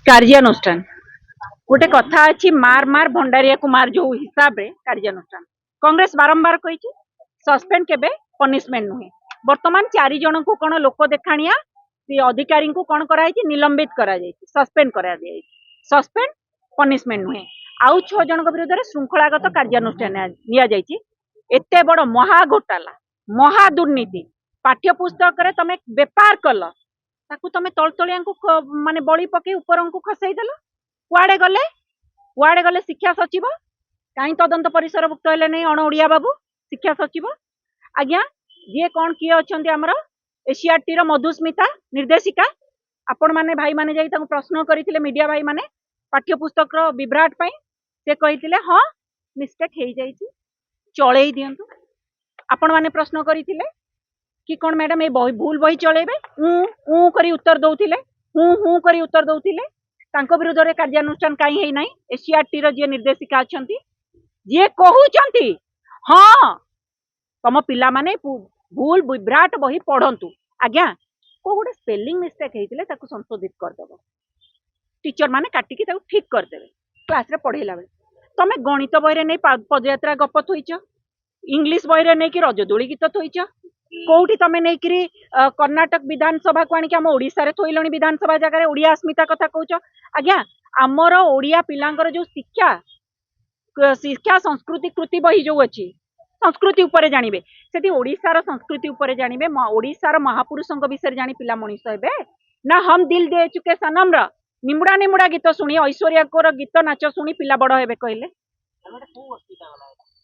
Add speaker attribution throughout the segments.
Speaker 1: कार्यानुष्ठान गोटे कथा अच्छी मार मार भंडारिया को मार जो हिसाब रे कार्यानुष्ठान कांग्रेस बारंबार कही सस्पेंड केबे पनिशमेंट नुहे वर्तमान 4 जन को कौन लोक देखाणिया अधिकारी को कौन करा निलंबित करा सस्पेंड करा सस्पेंड पनिशमेंट नुहे आउ 6 जन विरुद्ध में श्रृंखलागत कार्यानुष्ठान एते बड़ महा घोटाला महा दुर्नीति पाठ्यपुस्तक रे तमे बेपार कल ताकू तमे तलतलिया को माने बड़ी पके ऊपर को खसई देल कुआड़े गले शिक्षा सचिव कहीं तदंत परिसर भुक्त हेले नहीं अण ओडिया बाबू शिक्षा सचिव आज्ञा ये कौन किए अच्छा आमर एसीआरटी मधुस्मिता निर्देशिका आपण मैंने भाई माने जाई तांको प्रश्न करथिले मीडिया भाई माने पाठ्यपुस्तक विभ्राट पाई से कहिथिले हाँ मिस्टेक हो जाइए चलई दिंतु आपण मैंने प्रश्न करथिले कि कौन मैडम ये बही भूल बही चलेबे ऊ करी उत्तर दउथिले हूँ करी उत्तर दउथिले तांको विरुद्ध रे कार्यानुष्ठान काई है नाही एसीआरटी जे निर्देशिका अछंती जे कहउचंती हाँ तम पिला माने भूल विभ्राट बही पढ़ंतु आज्ञा को गोटे स्पेलिंग मिस्टेक हेतिले ताकू संशोधित कर देबो टीचर माने काटिकी ताकू ठीक कर देबे क्लास रे पढ़ेला बेले तमे गणित बही रे नै पदयात्रा गप थोइछ इंग्लिश बही रे नै कि रजदोली गीत थोइछ कौटी तमे नहीं करी कर्नाटक विधानसभा को आनिक आम ओडिशा रे थोइलणी विधानसभा जगह ओडिया अस्मिता कथा कहूच आज्ञा आमर ओडिया पिलांकर जो शिक्षा संस्कृति कृति बही जो अच्छी संस्कृति उपरे जानिबे सेठी ओडिशार संस्कृति उपरे जानिबे ओडिशार महापुरुषों विषय जानी पिला मनीष हेबे ना हम दिल दे चुके सनम रा निमुड़ा निमुड़ा गीत शुणी ऐश्वर्या को गीत नाच शुणी पिला बड़ हेबे कहले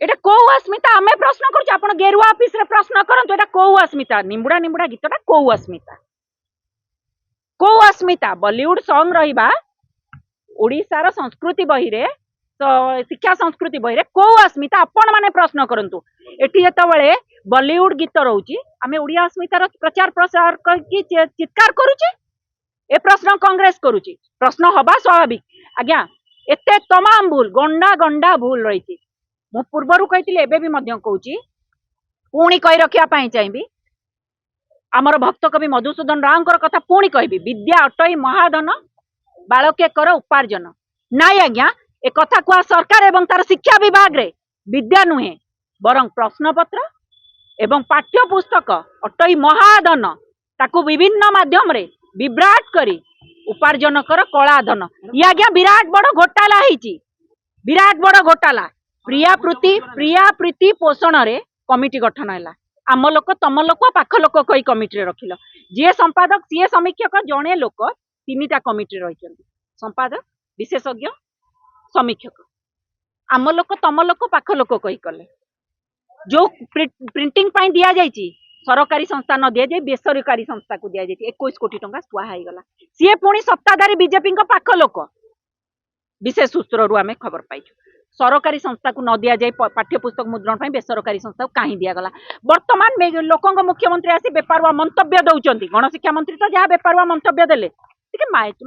Speaker 1: एटा को अस्मिता आमे प्रश्न करूछ आपण गेरुआ ऑफिस रे प्रश्न करंतु एटा को अस्मिता निमुड़ा निमुड़ा गीतटा को अस्मिता बॉलीवुड सॉन्ग रहिबा ओडिसा संस्कृति बही रे शिक्षा संस्कृति बही रे को अस्मिता आपण माने प्रश्न करंतु एठी जेतबेले बॉलीवुड गीत रहउची आमे ओडिया अस्मितार प्रचार प्रसार करके चित्कार करूची ए प्रश्न कांग्रेस करूची प्रश्न हबा स्वाभाविक आज्ञा एते तमाम भूल गंडा गंडा भूल रही मु पूर्वर कही एबे भी मध्य कहूची पुणी कही रखा चाहिए आमर भक्त कवि मधुसूदन राव कथा पुणी कहबी विद्या अटई महाधन बालके कर उपार्जन नाई आज्ञा ए कथा कुआ सरकार एवं तार शिक्षा विभाग रे विद्या नुहे बरं प्रश्नपत्र एवं पाठ्यपुस्तक अटई महाधन ताकू विभिन्न माध्यम रे विभ्राट करी उपार्जन कर कला धन ये आज्ञा विराट बड़ घोटाला है विराट बड़ घोटाला प्रिया प्रीति पोषण रे कमिटी गठन है आम लोक तम लोक पाख लोक कई कमिटी रखिल जी संपादक सी समीक्षक जड़े लोक 3टा कमिटी रही संपादक विशेषज्ञ समीक्षक आम लोक तम लोक पाख लोक कई कले जो प्रिंटिंग पाई दिया जाइए सरकारी संस्था न दि जाए बेसरकारी संस्था को दि जाए 21 कोटी टंका सुहाईगला सी पुणी सत्ताधारी बीजेपी पाख लोक विशेष सूत्र आम खबर पाइछु सरकारी संस्था को न दि जाए पाठ्यपुस्तक मुद्रण बेसरकारी संस्था को कहीं दिगला बर्तमान लोक मुख्यमंत्री आसी बेपारुआ मंतव्य दौरान गणशिक्षा मंत्री तो जहाँ बेपारुआ मंतव्य देले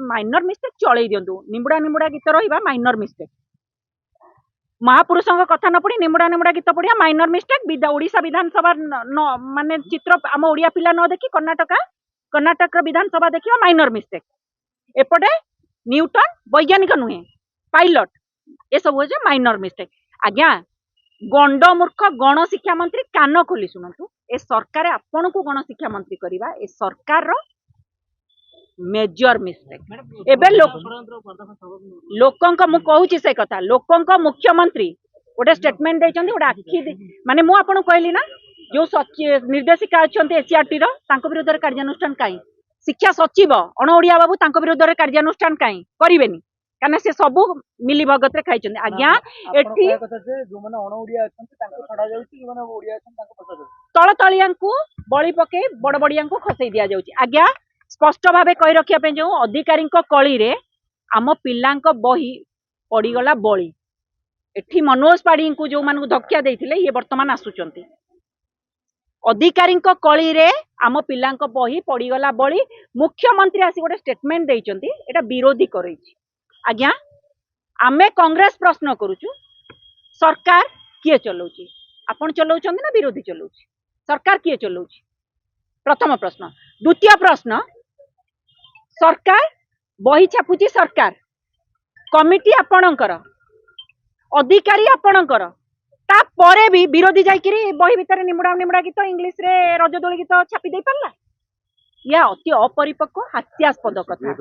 Speaker 1: माइनर मिस्टेक चलई दिंतु निमुड़ा निमुड़ा गीत रहा माइनर मिस्टेक महापुरुषों कथा न पढ़ी निमुड़ा निमुड़ा गीत पढ़िया माइनर मिस्टेक ओडिशा विधानसभा माने चित्र आम ओडिया पिला न देखी कर्नाटक विधानसभा देखिए माइनर मिस्टेक एपटे न्यूटन वैज्ञानिक नुहे पायलट ये सब हो माइनर मिस्टेक आज्ञा गंड मूर्ख गण शिक्षा मंत्री कान खोली शुणु ए सरकार आपण को गण शिक्षा मंत्री करवा ए सरकार मेजर मिस्टेक एबे लोकंक मु कहूची से कथा लोकंक मुख्यमंत्री गोटे स्टेटमेंट देइचंती गोटे आखि माने मु आपन कहली ना जो निर्देशिका अछंती एसीआरटी रो तांको विरुद्ध रे कार्यानुष्ठान काई शिक्षा सचिव अण ओडिया बाबू तांको विरुद्ध रे कार्यानुष्ठान काई करिवेनी कारण से सबू मिली भगत रे खाइचंती आज्ञा एठी जो माने अण ओडिया अछंती तांको छडा जाउची जो माने ओडिया अछंती तांको पछा जाउची तळ तळियांकू बळी पके बड़ बड़ियांकू खसई दिया जाउची आज्ञा स्पष्ट भावे कही रखिया जो अधिकारी कली रे आम पिला बही पड़गला बली एठी मनोज पाढ़ी को जो मान धक्या देते ये बर्तमान आसुचंती अधिकारी कली रे आम पिला बही पड़गला बली मुख्यमंत्री आसी गोटे स्टेटमेंट देइचंती एटा विरोधी करई आज्ञा आमे कांग्रेस प्रश्न करूचु सरकार किए चलाउची आपण चलाउचंती ना विरोधी चलाउची सरकार किए चलाउची प्रथम प्रश्न द्वितीय प्रश्न सरकार बही छापुची सरकार कमिटी आपणकर अधिकारी आपणकर तापरे भी विरोधी जाइकिरी बही भितर निमुड़ा निमुड़ा गीत इंग्लिश रे रजदोली गीत छापी दे पारला या अति अपरिपक्व हास्यास्पद कथा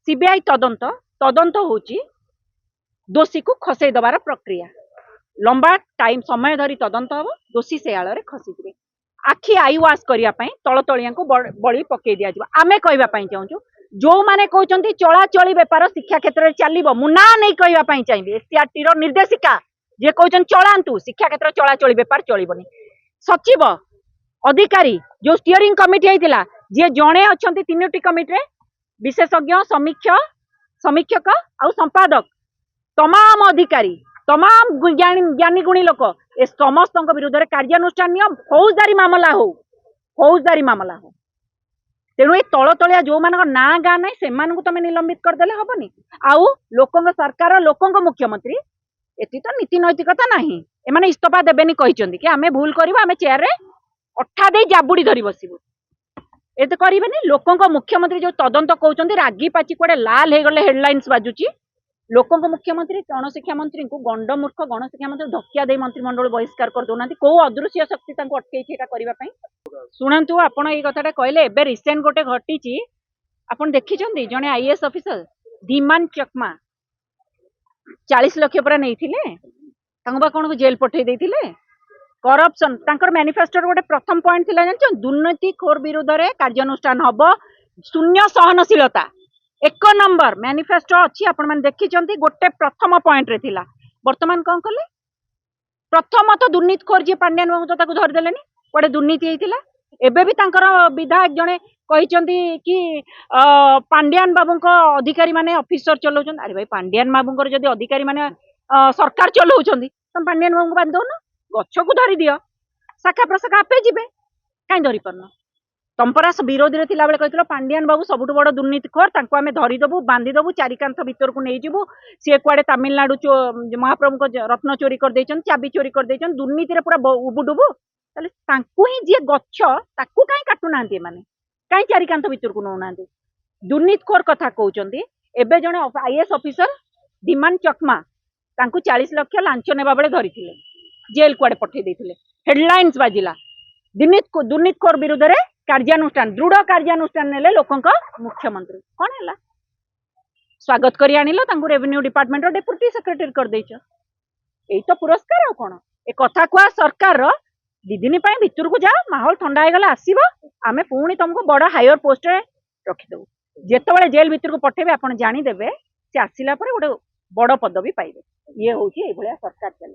Speaker 1: सीबीआई तदंत तदंत होची दोषी को खसई दबार प्रक्रिया लंबा टाइम समय धरी तदंत हम दोषी से आड़ खसी आखि आई वाश करने तलतलिया को बड़ी पकई दि जाए आमे कहवाई चाहूँ जो माने कहते चलाचली बेपार शिक्षा क्षेत्र में चलो मुना नहीं कहवाई चाहिए एससीईआरटी निर्देशिका जे कहते चलांतु शिक्षा क्षेत्र चलाचली बेपार चलबनी सचिव अधिकारी जो स्टीयरिंग कमिटी होता जी जड़े अच्छा 3टी कमिटी विशेषज्ञ समीक्षक आउ संपादक तमाम अधिकारी तमाम ज्ञानी गुणी लोक ए समस्त विरुद्ध कार्यानुष्ठान नियम फौजदारी मामला हो तेणु ये तल तलिया जो मान ना गाँ ना से तुम निलंबित करदे हेनी आउ लोक सरकार लोक मुख्यमंत्री एति तो नीति नैतिकता ना एमाने इस्तफा देवेनी कहते कि आम भूल करूँ आम चेयर रे अठा दे जाबुड़ी धरी बसबू ए तो करेनि लोक मुख्यमंत्री जो तदंत कहते रागी पाची कड़े लाल हो गले हेडलाइंस बाजुची लोक मुख्यमंत्री गणशिक्षा मंत्री को गंडमूर्ख गणशिक्षा मंत्री धक्या दे मंत्रिमंडल बहिष्कार कर दौना कौ अदृश्य शक्ति अटकई शुणु आपड़ ये कथा कहले एबे रिसेंट गोटे घटी आपन देखी जड़े आईएएस ऑफिसर धीमान चकमा 40 लाख पूरा नहीं कौन जेल पठे देते करप्शन मैनिफेस्टो गोटे प्रथम पॉइंट थिला जान दुर्नीतिखोर विरुद्ध रे कार्यानुष्ठान हब शून्य सहनशीलता 1 नंबर मैनिफेस्टो अच्छी आपण मैंने देखी गोटे प्रथम पॉइंट रे थिला वर्तमान कौन कले प्रथम तो दुर्नीतिखोर जी पांड्यान बाबू तो धरदेले गोटे दुर्नीति होता एबे भी तांकर विधायक जड़े कहते कि पांड्यान बाबू अधिकारी माने ऑफिसर चलाउछन अरे भाई पांड्यान बाबू जदि अधिकारी माने सरकार चलाउछन तुम पांड्यान बाबू बांध दो ना गछ को धरी दियो शाखा प्रशाखा आपे जीवे कहीं धरी पारन तुम परा विरोधी रे थिला बेले कहथिलो पांड्यान बाबू सबुठु बड़ दुर्नीतिखोर तांको आमे धरिदेबू बांधिदेबू चारिकांथ भितर को नहीं जीवु सी कुआडे तमिलनाडु महाप्रभु को रत्न चोरी कर देछन चाबी चोरी कर देछन दुर्नीति रे पूरा उबुडुबु ताले तांको ही जे गछ ताकू काई काटू नांती माने काई चारिकांथ भितर को नौ नांती दुर्नीतिखोर कथा कहउचंती एबे जने आईएएस ऑफिसर धीमान चकमा तांको 40 लाख लांच नेबा बेले धरिथिले जेल कुआडे पठे देथिले हेडलाइंस बाजिला दुर्नीतिखोर विरुद्ध रे कार्यानुष्ठान दृढ़ कार्यानुष्ठान नेले लोकंक मुख्यमंत्री कौन है स्वागत करी आनिलो तांको रेवेन्यू डिपार्टमेंट डेप्यूटी सेक्रेटरी कर देछ एई तो पुरस्कार आ कोन ए कथा कुआ सरकार रो दिदिनी पई भितर को जा माहौल ठंडा हो गला आसीबो आमे पुणी तुमको बड़ हायर पोस्ट रे रखि देबो जेतेबेले जेल भितर को पठेबे आपण जानि देबे से आसिला परे गोटे बड़ पदवी पाइबे ये होची एई भलिया सरकार चले।